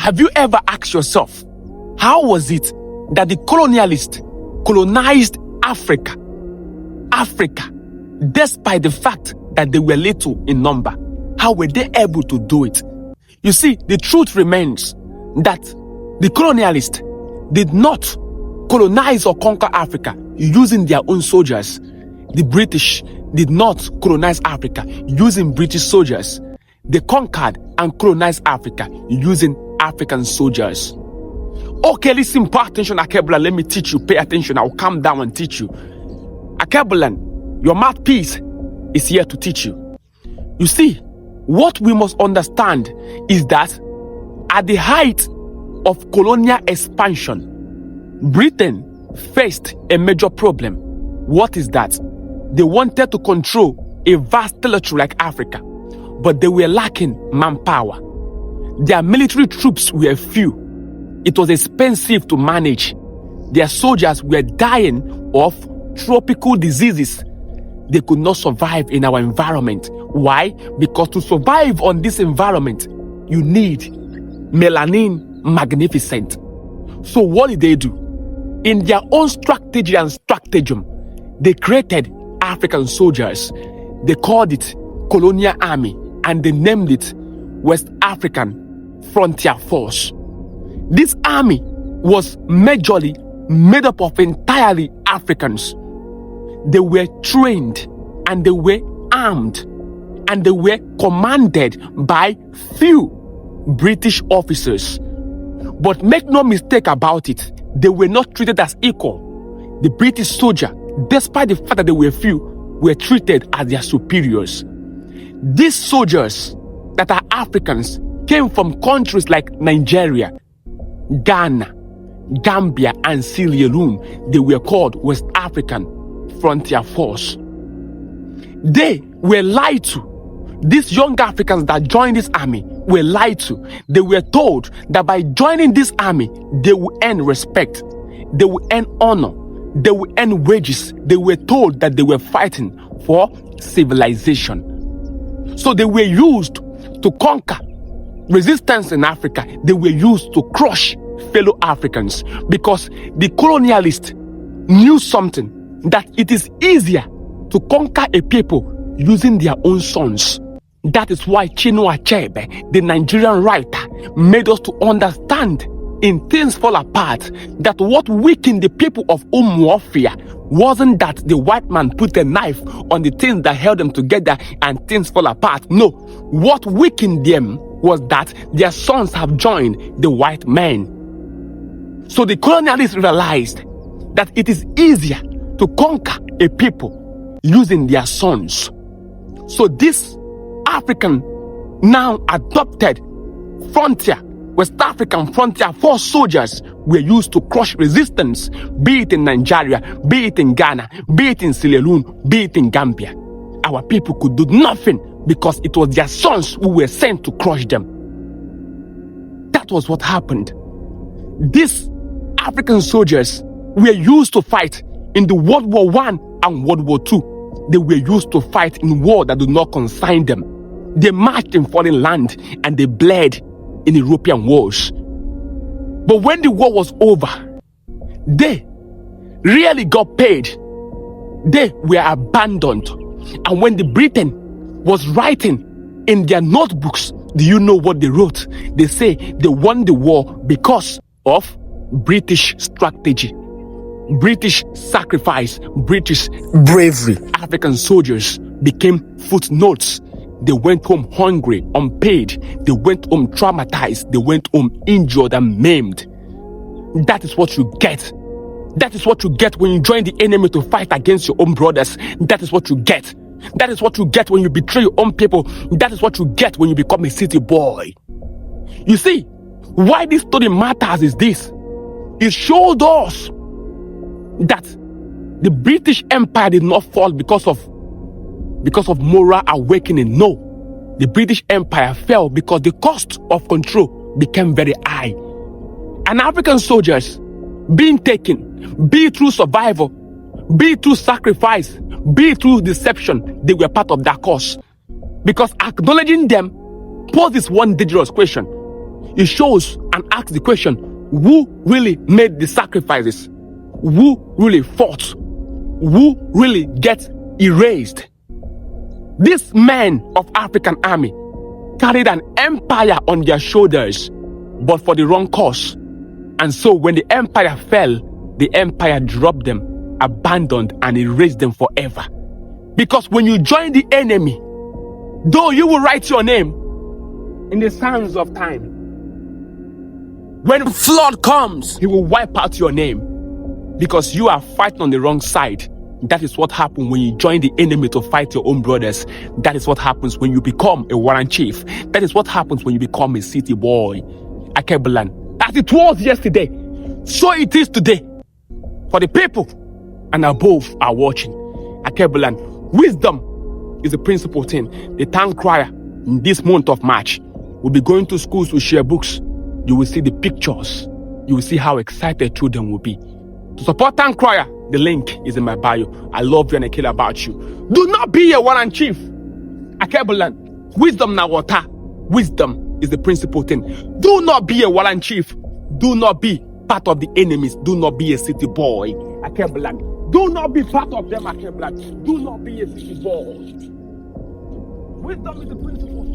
Have you ever asked yourself, how was it that the colonialists colonized Africa, despite the fact that they were little in number? How were they able to do it? You see, the truth remains that the colonialists did not colonize or conquer Africa using their own soldiers. The British did not colonize Africa using British soldiers. They conquered and colonized Africa using African soldiers. Okay, listen, pay attention, Akebulan. Let me teach you. Pay attention. I'll calm down and teach you. Akebulan, your mouthpiece is here to teach you. You see, what we must understand is that at the height of colonial expansion, Britain faced a major problem. What is that? They wanted to control a vast territory like Africa, but they were lacking manpower. Their military troops were few. It was expensive to manage. Their soldiers were dying of tropical diseases. They could not survive in our environment. Why? Because to survive on this environment, you need melanin magnificent. So what did they do? In their own strategy and stratagem, they created African soldiers. They called it Colonial Army, and they named it West African Frontier Force. This army was majorly made up of entirely Africans. They were trained and they were armed and they were commanded by few British officers. But make no mistake about it, they were not treated as equal. The British soldier, despite the fact that they were few, were treated as their superiors. These soldiers that are Africans came from countries like Nigeria, Ghana, Gambia, and Sierra Leone. They were called West African Frontier Force. They were lied to. These young Africans that joined this army were lied to. They were told that by joining this army, they will earn respect, they will earn honor, they will earn wages. They were told that they were fighting for civilization. So they were used to conquer resistance in Africa. They were used to crush fellow Africans because the colonialists knew something, that it is easier to conquer a people using their own sons. That is why Chinua Achebe, the Nigerian writer, made us to understand in Things Fall Apart that what weakened the people of Umuofia wasn't that the white man put a knife on the things that held them together and things fall apart. No, what weakened them was that their sons have joined the white men. So the colonialists realized that it is easier to conquer a people using their sons. So this African now adopted frontier, West African Frontier Force soldiers were used to crush resistance, be it in Nigeria, be it in Ghana, be it in Sierra Leone, be it in Gambia. Our people could do nothing because it was their sons who were sent to crush them. That was what happened. These African soldiers were used to fight in the World War I and World War II. They were used to fight in war that did not concern them. They marched in foreign land and they bled in European wars. But when the war was over, they really got paid. They were abandoned. And when the Britain was writing in their notebooks, do you know what they wrote? They say they won the war because of British strategy, British sacrifice, British bravery. African soldiers became footnotes. They went home hungry, unpaid. They went home traumatized. They went home injured and maimed. That is what you get. That is what you get when you join the enemy to fight against your own brothers. That is what you get. That is what you get when you betray your own people. That is what you get when you become a city boy. You see, why this story matters is this. It showed us that the British Empire did not fall because of moral awakening. No, the British Empire fell because the cost of control became very high. And African soldiers being taken, be it through survival, be it through sacrifice, be it through deception, they were part of that cause. Because acknowledging them poses one dangerous question. It shows and asks the question, who really made the sacrifices? Who really fought? Who really gets erased? These men of African army carried an empire on their shoulders, but for the wrong cause. And so when the empire fell, the empire dropped them, abandoned, and erased them forever. Because when you join the enemy, though you will write your name in the sands of time, when flood comes, he will wipe out your name because you are fighting on the wrong side. That is what happens when you join the enemy to fight your own brothers. That is what happens when you become a warrant chief. That is what happens when you become a city boy. Akebulan. As it was yesterday, so it is today. For the people and above are watching. Akebulan. Wisdom is the principal thing. The town crier in this month of March will be going to schools to share books. You will see the pictures. You will see how excited children will be. To support town crier, the link is in my bio. I love you and I care about you. Do not be a warrant chief. Akebulan. Wisdom na water. Wisdom is the principal thing. Do not be a warrant chief. Do not be part of the enemies. Do not be a city boy. Akebulan. Do not be part of them, Akebulan. Do not be a city boy. Wisdom is the principal thing.